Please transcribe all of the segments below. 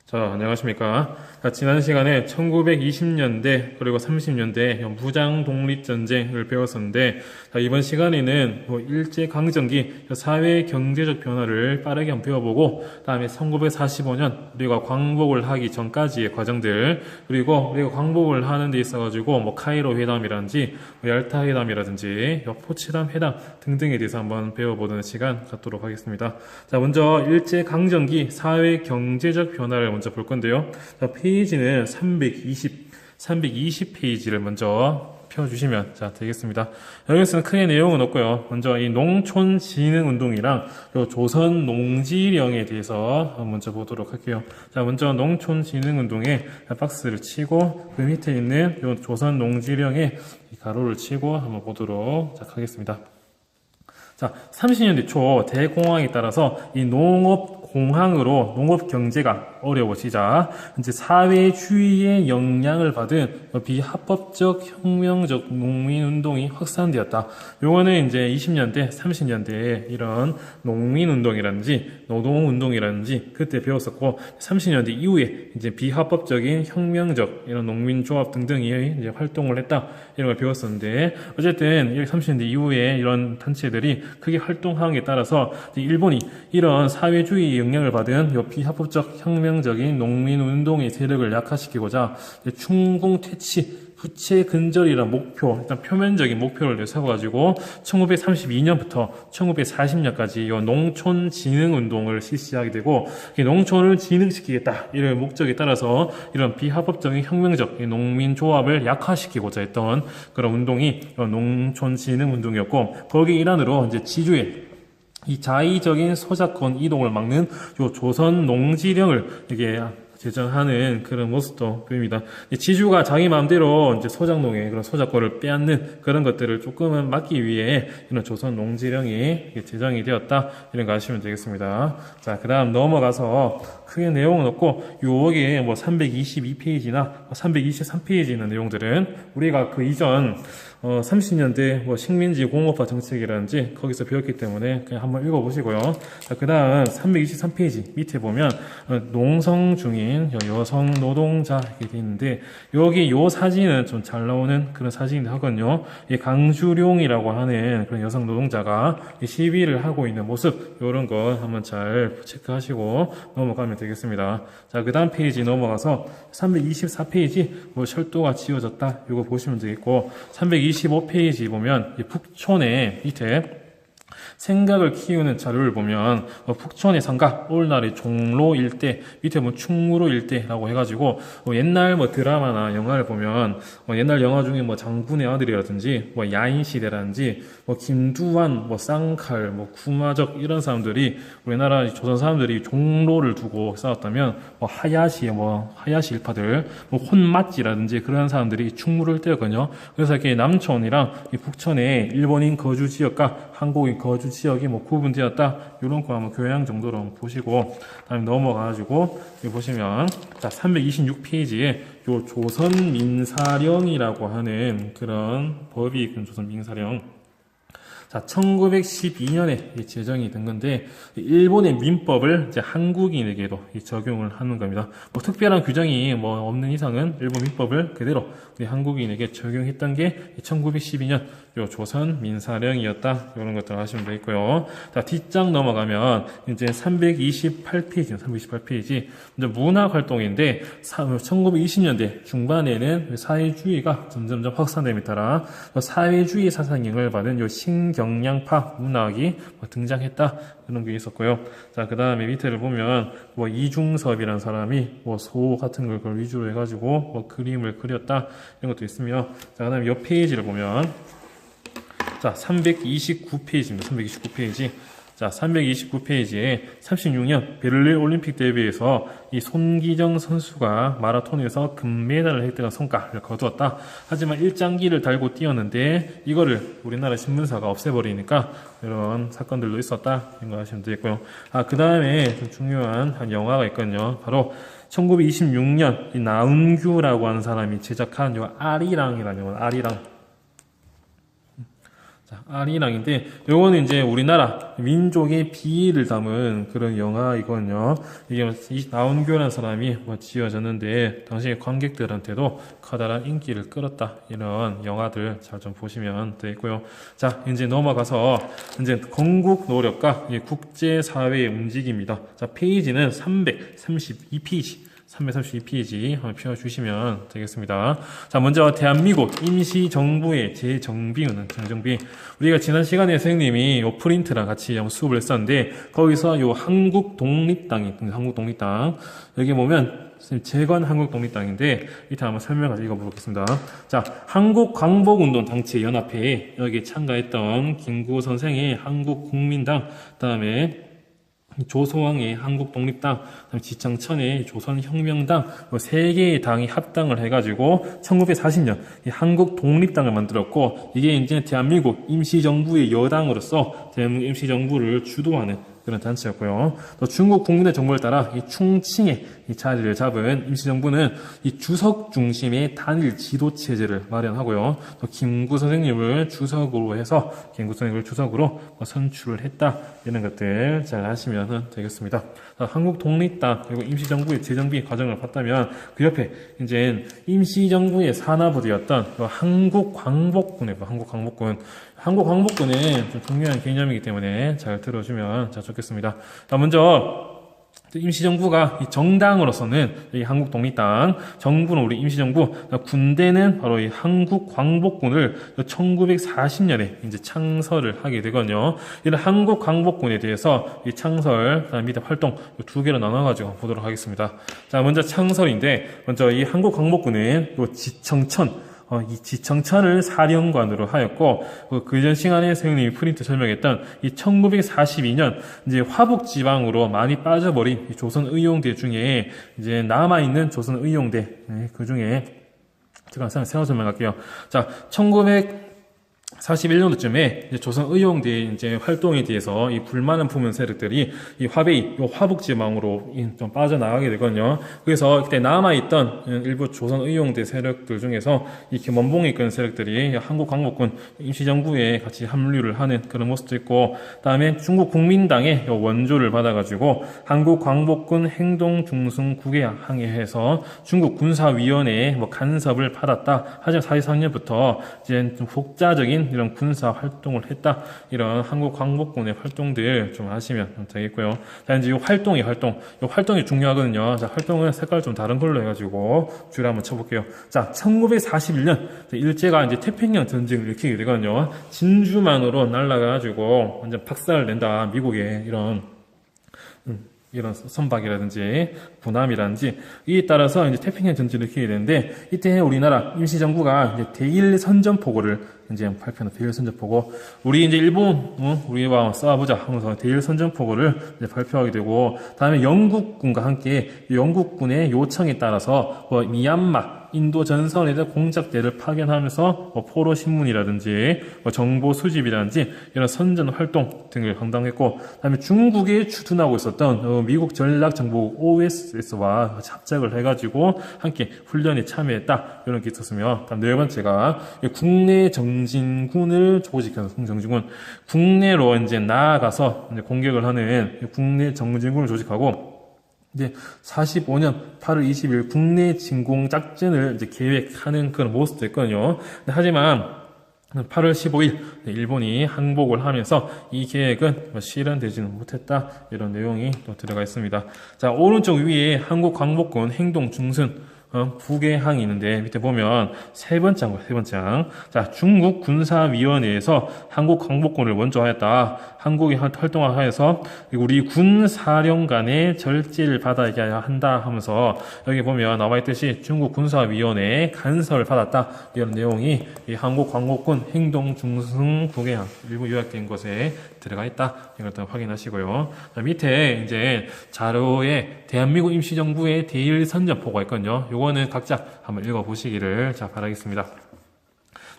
자, 안녕하십니까. 자, 지난 시간에 1920년대 그리고 30년대 무장 독립전쟁을 배웠었는데, 자, 이번 시간에는 일제강점기 사회 경제적 변화를 빠르게 한번 배워보고, 다음에 1945년 우리가 광복을 하기 전까지의 과정들, 그리고 우리가 광복을 하는 데 있어가지고 카이로 회담이라든지 얄타 회담이라든지 포츠담 회담 등등에 대해서 한번 배워보는 시간 갖도록 하겠습니다. 자, 먼저 일제강점기 사회 경제적 변화를 먼저 볼 건데요. 자, 페이지는 320 페이지를 먼저 펴주시면 되겠습니다. 여기서는 크게 내용은 없고요. 먼저 이 농촌진흥운동이랑 조선 농지령에 대해서 먼저 보도록 할게요. 자, 먼저 농촌진흥운동에 박스를 치고 그 밑에 있는 요 조선 농지령에 가로를 치고 한번 보도록 하겠습니다. 자, 30년대 초 대공황에 따라서 이 농업 경제가 어려워지자 이제 사회주의의 영향을 받은 비합법적 혁명적 농민운동이 확산되었다. 요거는 이제 20년대, 30년대에 이런 농민운동이라든지 노동운동이라든지 그때 배웠었고, 30년대 이후에 이제 비합법적인 혁명적 이런 농민조합 등등이 이제 활동을 했다. 이런 걸 배웠었는데, 어쨌든 30년대 이후에 이런 단체들이 크게 활동하는 게 따라서 일본이 이런 사회주의 영향을 받은 비합법적 혁명적인 농민운동의 세력을 약화시키고자 충공 퇴치 부채 근절이라는 목표, 일단 표면적인 목표를 세워가지고 1932년부터 1940년까지 이 농촌 진흥 운동을 실시하게 되고, 농촌을 진흥시키겠다 이런 목적에 따라서 이런 비합법적인 혁명적 농민 조합을 약화시키고자 했던 그런 운동이 농촌 진흥 운동이었고, 거기 일환으로 이제 지주의 이 자의적인 소작권 이동을 막는 요 조선 농지령을 이게 제정하는 그런 모습도 보입니다. 지주가 자기 마음대로 이제 소작농의 그런 소작권을 빼앗는 그런 것들을 조금은 막기 위해 이런 조선 농지령이 제정이 되었다. 이런 거 아시면 되겠습니다. 자, 그 다음 넘어가서 크게 내용은 없고, 요게 322페이지나 323페이지 있는 내용들은 우리가 그 이전 30년대 식민지 공업화 정책이라든지 거기서 배웠기 때문에 그냥 한번 읽어보시고요. 그 다음 323페이지 밑에 보면 농성 중인 여성 노동자 이렇게 되어 있는데, 여기 요 사진은 좀 잘 나오는 그런 사진이 하거든요. 이 강주룡이라고 하는 그런 여성 노동자가 시위를 하고 있는 모습, 요런 거 한번 잘 체크하시고 넘어가면 되겠습니다. 자, 그 다음 페이지 넘어가서 324페이지 철도가 지어졌다, 요거 보시면 되겠고, 325페이지 보면 북촌에 밑에 생각을 키우는 자료를 보면 북촌의 상가, 오늘날의 종로 일대, 밑에 충무로 일대라고 해가지고 옛날 드라마나 영화를 보면 옛날 영화 중에 장군의 아들이라든지 야인시대라든지 김두한, 쌍칼, 구마적 이런 사람들이 우리나라 조선 사람들이 종로를 두고 싸웠다면 하야시 일파들, 혼맛지라든지 그런 사람들이 충무로 일대였거든요. 그래서 이렇게 남촌이랑 북촌의 일본인 거주 지역과 한국인 거주 지역이 구분되었다. 이런 거 한번 교양 정도로 한번 보시고, 다음에 넘어가가지고 여기 보시면 326페이지에 요 조선민사령이라고 하는 그런 법이 조선민사령. 자, 1912년에 제정이 된 건데, 일본의 민법을 이제 한국인에게도 적용을 하는 겁니다. 특별한 규정이 없는 이상은 일본 민법을 그대로 우리 한국인에게 적용했던 게 1912년 요 조선 민사령이었다. 이런 것들 하시면 되겠고요. 자, 뒷장 넘어가면 이제 328페이지. 이제 문학 활동인데, 1920년대 중반에는 사회주의가 점점 확산됨에 따라 사회주의 사상을 받은 요 신경량파 문학이 등장했다. 이런 게 있었고요. 자, 그 다음에 밑에를 보면 이중섭이라는 사람이 소 같은 걸 그걸 위주로 해가지고 그림을 그렸다. 이런 것도 있으며, 자, 그 다음에 옆 페이지를 보면 329페이지입니다. 329페이지. 자, 329페이지에 36년 베를린 올림픽 대회에서 이 손기정 선수가 마라톤에서 금메달을 획득한 성과를 거두었다. 하지만 일장기를 달고 뛰었는데 이거를 우리나라 신문사가 없애버리니까 이런 사건들도 있었다. 이런 거 하시면 되겠고요. 그 다음에 좀 중요한 한 영화가 있거든요. 바로 1926년 이 나은규라고 하는 사람이 제작한 요 아리랑이라는 영화, 아리랑. 자, 아리랑인데, 요거는 이제 우리나라 민족의 비위를 담은 그런 영화이거든요. 이게 나온교라는 사람이 지어졌는데, 당시 관객들한테도 커다란 인기를 끌었다. 이런 영화들 잘 좀 보시면 되겠고요. 자, 이제 넘어가서, 이제 건국 노력과 국제사회의 움직임입니다. 자, 페이지는 332페이지. 332페이지 한번 펴주시면 되겠습니다. 자, 먼저 대한민국 임시정부의 재정비는 정정비. 우리가 지난 시간에 선생님이 요 프린트랑 같이 수업을 했었는데 거기서 요 한국독립당 여기 보면 재건 한국독립당인데 이따 한번 설명을 읽어보겠습니다. 자, 한국광복운동 단체 연합회에 여기 참가했던 김구 선생의 한국국민당, 그다음에 조소왕의 한국독립당, 지청천의 조선혁명당, 세 개의 당이 합당을 해가지고 1940년 이 한국독립당을 만들었고, 이게 이제 대한민국 임시정부의 여당으로서 대한민국 임시정부를 주도하는 그런 단체였고요. 또 중국 국민의 정부를 따라 이 충칭의 이 자리를 잡은 임시정부는 이 주석 중심의 단일 지도 체제를 마련하고요. 또 김구 선생님을 주석으로 선출을 했다. 이런 것들 잘 아시면 되겠습니다. 한국 독립당 그리고 임시정부의 재정비 과정을 봤다면 그 옆에 이제 임시정부의 산하부대였던 한국광복군은 좀 중요한 개념이기 때문에 잘 들어주면 좋겠습니다. 자, 먼저 임시정부가 이 정당으로서는 이 한국독립당, 정부는 우리 임시정부, 군대는 바로 이 한국광복군을 1940년에 이제 창설을 하게 되거든요. 이런 한국광복군에 대해서 이 창설, 그다음 밑에 활동 두 개로 나눠가지고 보도록 하겠습니다. 자, 먼저 창설인데, 먼저 이 한국광복군은 요 이 지청천을 사령관으로 하였고, 그 전 시간에 선생님이 프린트 설명했던 이 1942년 이제 화북 지방으로 많이 빠져버린 이 조선 의용대 중에 이제 남아있는 조선 의용대, 그 중에 제가 생각 설명할게요. 자, 1941년도쯤에 조선 의용대 이제 활동에 대해서 이 불만을 품은 세력들이 이 화북 지방으로 좀 빠져나가게 되거든요. 그래서 그때 남아있던 일부 조선 의용대 세력들 중에서 이 김원봉이 이끄는 세력들이 한국광복군 임시정부에 같이 합류를 하는 그런 모습도 있고, 그다음에 중국 국민당의 원조를 받아가지고 한국광복군 행동중승국에 항의해서 중국 군사위원회에 간섭을 받았다. 하지만 43년부터 이제 좀 독자적인 이런 군사 활동을 했다. 이런 한국광복군의 활동들 좀 아시면 되겠고요. 자, 이제 이 활동이 중요하거든요. 자, 활동은 색깔 좀 다른 걸로 해가지고 줄을 한번 쳐볼게요. 자, 1941년 일제가 이제 태평양 전쟁을 일으키게 되거든요. 진주만으로 날아가가지고 완전 박살을 낸다. 미국의 이런 선박이라든지 군함이라든지 이에 따라서 이제 태평양 전쟁을 일으키게 되는데, 이때 우리나라 임시정부가 이제 대일 선전포고를 이제 발표하는 대일 선전포고, 우리 이제 일본 우리와 싸워보자 하면서 대일 선전포고를 이제 발표하게 되고, 다음에 영국군과 함께 영국군의 요청에 따라서 미얀마 인도 전선에 대한 공작대를 파견하면서 포로 신문이라든지 정보 수집이라든지 이런 선전 활동 등을 감당했고, 그다음에 중국에 주둔하고 있었던 미국 전략정보국 OSS와 합작을 해가지고 함께 훈련에 참여했다. 이런 게 있었으며, 다음 네 번째가 국내 정진군을 조직해서 정진군, 국내로 이제 나아가서 이제 공격을 하는 국내 정진군을 조직하고, 이제 45년 8월 20일 국내 진공 작전을 이제 계획하는 그런 모습도 있거든요. 하지만 8월 15일 일본이 항복을 하면서 이 계획은 실현되지는 못했다. 이런 내용이 또 들어가 있습니다. 자, 오른쪽 위에 한국광복군 행동중순 국외항이 있는데 밑에 보면 세 번째 항. 자, 중국 군사위원회에서 한국광복군을 원조하였다. 한국이 활동을 하여서 우리 군 사령관의 절제를 받아야 한다 하면서 여기 보면 나와 있듯이 중국 군사위원회의 간섭을 받았다. 이런 내용이 이 한국광복군 행동중승 국외항 일부 요약된 것에 들어가 있다. 이것도 확인하시고요. 자, 밑에 이제 자료에 대한민국 임시정부의 대일 선전포고가 있거든요. 요거는 각자 한번 읽어보시기를 바라겠습니다.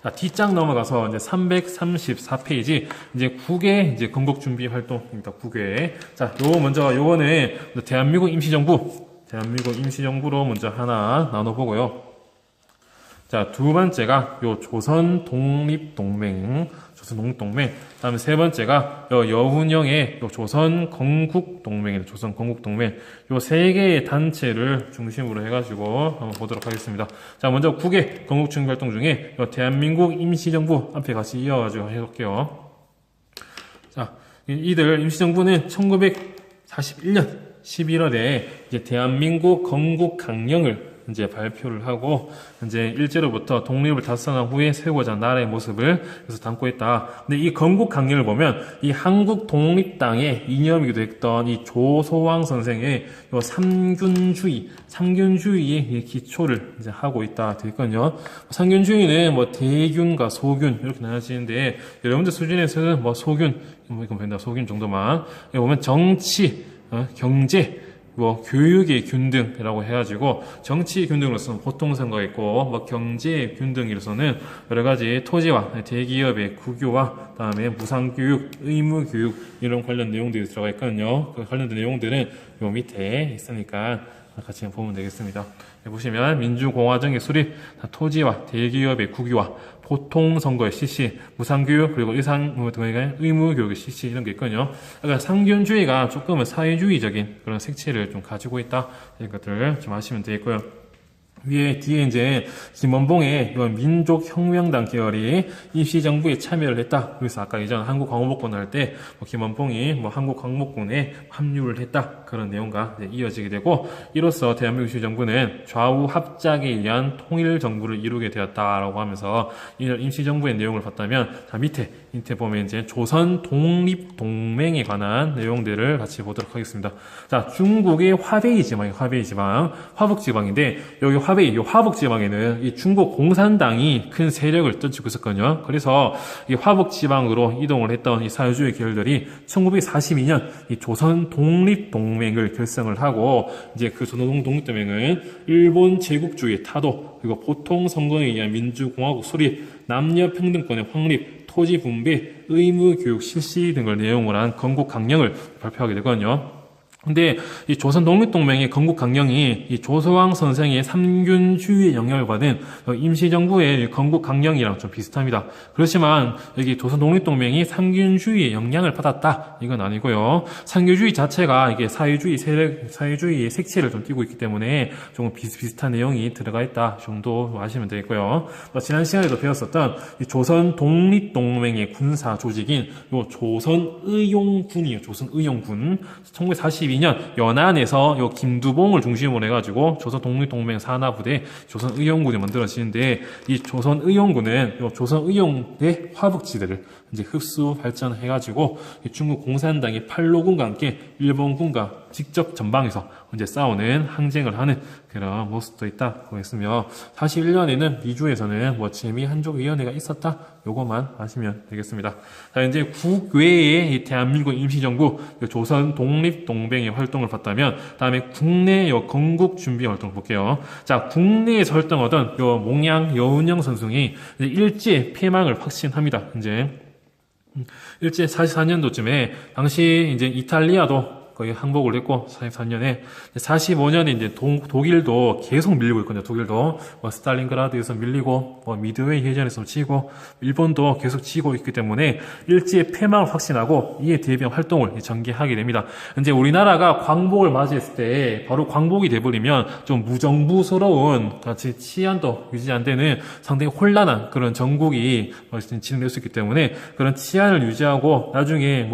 자, 뒷장 넘어가서 이제 334페이지, 이제 국외, 이제 건국 준비 활동입니다. 국외. 자, 요거는 대한민국 임시정부로 먼저 하나 나눠보고요. 자, 두 번째가 조선 독립동맹 조선 독립동맹. 다음에 세 번째가 여운형의 조선 건국동맹입니다. 조선 건국동맹. 요 세 개의 단체를 중심으로 해가지고 한번 보도록 하겠습니다. 자, 먼저 국외 건국준비 활동 중에 대한민국 임시정부 앞에 같이 이어가지고 해볼게요. 자, 이들 임시정부는 1941년 11월에 이제 대한민국 건국 강령을 이제 발표를 하고 이제 일제로부터 독립을 달성한 후에 세우고자 한 나라의 모습을 그래서 담고 있다. 근데 이 건국 강령을 보면 이 한국 독립당의 이념이기도 했던 이 조소왕 선생의 요 삼균주의의 기초를 이제 하고 있다 되어 있거든요. 삼균주의는 뭐 대균과 소균 이렇게 나눠지는데 여러분들 수준에서는 뭐 소균 이건 된다 소균 정도만 여기 보면 정치, 경제 뭐 교육의 균등이라고 해가지고 정치 균등으로서는 보통선거가 있고 뭐 경제 균등으로서는 여러 가지 토지와 대기업의 국유와 그다음에 무상교육, 의무교육 이런 관련 내용들이 들어가 있거든요. 그 관련된 내용들은 요 밑에 있으니까 같이 보면 되겠습니다. 보시면 민주공화정의 수립, 토지와 대기업의 국유화, 보통선거의 실시, 무상교육, 그리고 의무교육의 실시 이런 게 있거든요. 그러니까 상균주의가 조금은 사회주의적인 그런 색채를 좀 가지고 있다. 이런 것들을 좀 아시면 되겠고요. 뒤에 이제 김원봉의 이런 민족혁명당 계열이 임시정부에 참여를 했다. 그래서 아까 이전 한국광복군을 할 때 김원봉이 한국광복군에 합류를 했다. 그런 내용과 이어지게 되고 이로써 대한민국 임시정부는 좌우 합작에 의한 통일정부를 이루게 되었다라고 하면서 이 임시정부의 내용을 봤다면 자 밑에 보면 이제 조선 독립동맹에 관한 내용들을 같이 보도록 하겠습니다. 자 중국의 화베이 지방, 화북지방인데 여기 이 화북지방에는 이 중국 공산당이 큰 세력을 떨치고 있었거든요. 그래서 이 화북지방으로 이동을 했던 이 사회주의 계열들이 1942년 이 조선 독립동맹을 결성을 하고 이제 그 조선 독립동맹은 일본 제국주의 타도 그리고 보통 선거에 의한 민주공화국 수립, 남녀 평등권의 확립, 토지 분배, 의무 교육 실시 등을 내용으로 한 건국 강령을 발표하게 되거든요. 근데 이 조선 독립동맹의 건국 강령이 이 조소왕 선생의 삼균주의의 영향을 받은 임시정부의 건국 강령이랑 좀 비슷합니다. 그렇지만 여기 조선 독립동맹이 삼균주의의 영향을 받았다 이건 아니고요. 삼균주의 자체가 이게 사회주의의 색채를 좀 띠고 있기 때문에 조금 비슷한 내용이 들어가 있다 정도 아시면 되겠고요. 지난 시간에도 배웠었던 이 조선 독립동맹의 군사 조직인 요 조선의용군이에요. 조선의용군 1942년 연안에서 요 김두봉을 중심으로 해가지고 조선 독립동맹 산하부대 조선의용군이 만들어지는데 이 조선의용군은 요 조선의용의 화북지대를 이제 흡수 발전해가지고 중국 공산당의 팔로군과 함께 일본군과 직접 전방에서 이제 싸우는 항쟁을 하는 그런 모습도 있다 보겠으며 41년에는 미주에서는 재미 한족위원회가 있었다 요것만 아시면 되겠습니다. 자 이제 국외의 이 대한민국 임시정부 조선 독립동맹의 활동을 봤다면 다음에 국내 건국 준비 활동 볼게요. 자 국내에서 활동하던 요 몽양 여운형 선생이 일제 폐망을 확신합니다. 이제 일제 44년도쯤에 당시 이제 이탈리아도 거의 항복을 했고 44년에 45년에 이제 독일도 계속 밀리고 있거든요. 독일도 스탈린그라드에서 밀리고 미드웨이 해전에서 치고 일본도 계속 치고 있기 때문에 일제의 패망을 확신하고 이에 대비한 활동을 전개하게 됩니다. 이제 우리나라가 광복을 맞이했을 때 바로 광복이 돼버리면 좀 무정부스러운 같이 치안도 유지 안 되는 상당히 혼란한 그런 전국이 진행될 수 있기 때문에 그런 치안을 유지하고 나중에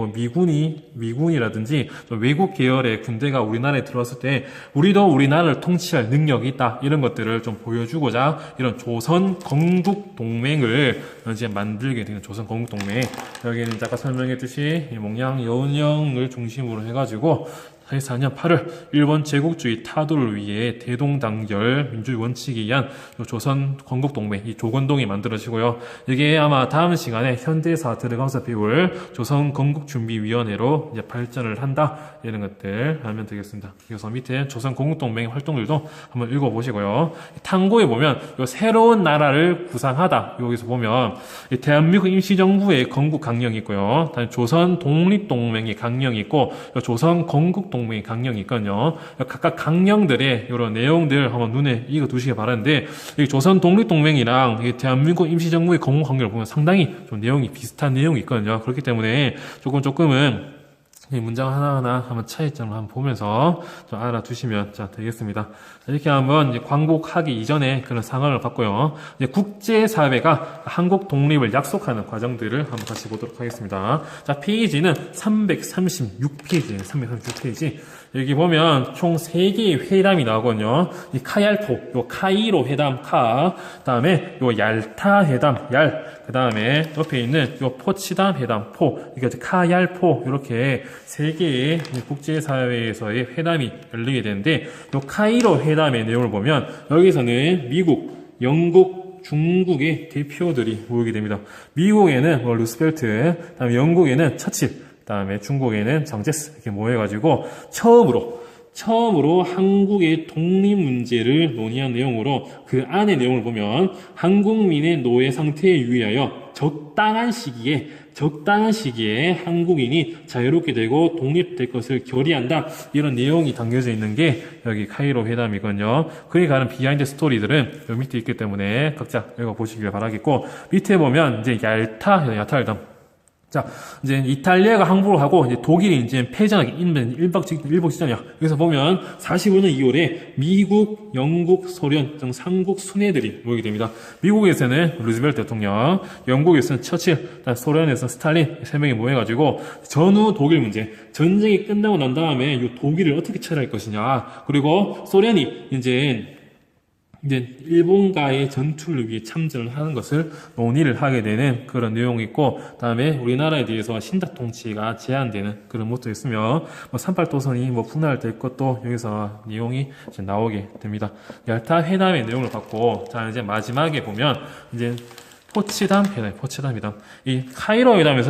미군이라든지 외국 계열의 군대가 우리나라에 들어왔을 때 우리도 우리나라를 통치할 능력이 있다 이런 것들을 좀 보여주고자 이런 조선 건국 동맹을 이제 만들게 되는 조선 건국 동맹 여기는 아까 설명했듯이 몽양 여운형을 중심으로 해가지고 44년 8월 일본 제국주의 타도를 위해 대동단결 민주주의 원칙에 의한 조선 건국동맹 이 조건동이 만들어지고요. 이게 아마 다음 시간에 현대사 들어가서 배울 조선 건국준비위원회로 이제 발전을 한다 이런 것들 하면 되겠습니다. 그래서 밑에 조선 건국동맹 활동들도 한번 읽어보시고요. 탕고에 보면 새로운 나라를 구상하다 여기서 보면 대한민국 임시정부의 건국 강령이 있고요. 조선 독립동맹의 강령이 있고 조선 건국동맹 독립동맹 강령이 있거든요. 각각 강령들의 이런 내용들 한번 눈에 익어 두시기 바라는데, 이 조선 독립동맹이랑 이 대한민국 임시정부의 공무 관계를 보면 상당히 좀 내용이 비슷한 내용이 있거든요. 그렇기 때문에 조금은 이 문장 하나하나 한번 차이점을 한번 보면서 좀 알아두시면 되겠습니다. 이렇게 한번 이제 광복하기 이전에 그런 상황을 봤고요. 이제 국제사회가 한국 독립을 약속하는 과정들을 한번 같이 보도록 하겠습니다. 자, 페이지는 336페이지, 336페이지. 여기 보면 총 3개의 회담이 나오거든요. 이 카얄토, 요 카이로 회담, 카. 그 다음에 요 얄타 회담, 얄. 그 다음에 옆에 있는 요 포치담 회담, 포. 이게 카얄포. 이렇게 3개의 국제사회에서의 회담이 열리게 되는데, 요 카이로 회담의 내용을 보면, 여기서는 미국, 영국, 중국의 대표들이 모이게 됩니다. 미국에는 루스벨트, 그다음에 영국에는 처칠, 그다음에 중국에는 장제스 이렇게 모여가지고 처음으로 한국의 독립 문제를 논의한 내용으로 그 안의 내용을 보면 한국민의 노예 상태에 유의하여 적당한 시기에 한국인이 자유롭게 되고 독립될 것을 결의한다. 이런 내용이 담겨져 있는 게 여기 카이로 회담이거든요. 그에 관한 비하인드 스토리들은 여기 밑에 있기 때문에 각자 읽어보시길 바라겠고, 밑에 보면 이제 얄타 회담. 자, 이제 이탈리아가 항복을 하고 이제 독일이 이제 패전하기 일복 직전이야. 여기서 보면 45년 2월에 미국, 영국, 소련 등 3국 순회들이 모이게 됩니다. 미국에서는 루즈벨트 대통령, 영국에서는 처칠, 소련에서는 스탈린 3명이 모여가지고 전후 독일 문제, 전쟁이 끝나고 난 다음에 이 독일을 어떻게 처리할 것이냐, 그리고 소련이 이제 일본과의 전투를 위해 참전을 하는 것을 논의를 하게 되는 그런 내용이 있고, 다음에 우리나라에 대해서 신탁 통치가 제한되는 그런 것도 있으며, 38도선이 분할될 것도 여기서 내용이 이제 나오게 됩니다. 얄타 회담의 내용을 받고, 자, 이제 마지막에 보면, 이제 포치담 회담, 이 카이로 회담에서